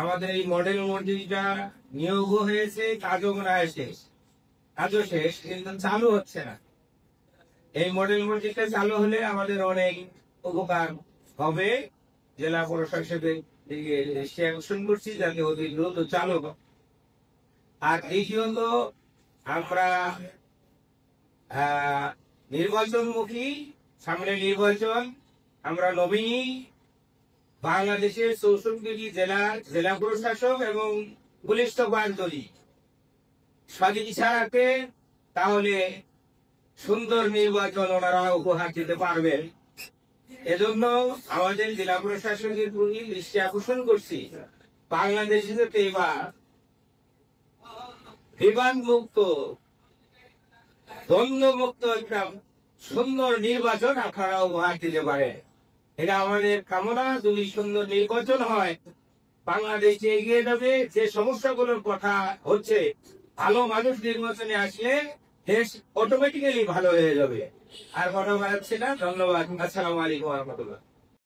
আমাদের এই মডেল মসজিদটা নিয়োগ হয়েছে, কাজও প্রায় শেষ, কিন্তু চালু হচ্ছে না। এই মডেল মসজিদটা চালু হলে আমাদের অনেক উপকার হবে। জেলা প্রশাসকের সে আকর্ষণ করছি যাতে অতি দ্রুত চালু হোক। আর দ্বিতীয়ত, আমরা নির্বাচনমুখী, সামনে নির্বাচন। আমরা নবীনী বাংলাদেশের 64টি জেলা প্রশাসক এবং পুলিশ সুপারভাইজার সদিচ্ছা রাখে, তাহলে সুন্দর নির্বাচন ওনারা উপহার দিতে পারবেন। এজন্য আমাদের জেলা প্রশাসকের প্রতি দৃষ্টি আকর্ষণ করছি, বাংলাদেশে যাতে এবার বিবাদ মুক্ত, দ্বন্দ্ব মুক্ত একটা সুন্দর নির্বাচন আপনারা উপহার দিতে পারে। এটা আমাদের কামনা। যদি সুন্দর নির্বাচন হয়, বাংলাদেশ এগিয়ে যাবে। যে সমস্যাগুলোর কথা হচ্ছে, ভালো মানুষ নির্বাচনে আসলে দেশ অটোমেটিক্যালি ভালো হয়ে যাবে। আর কথা বাড়াচ্ছি না। ধন্যবাদ। আসসালামু আলাইকুম ওয়া রাহমাতুল্লাহ।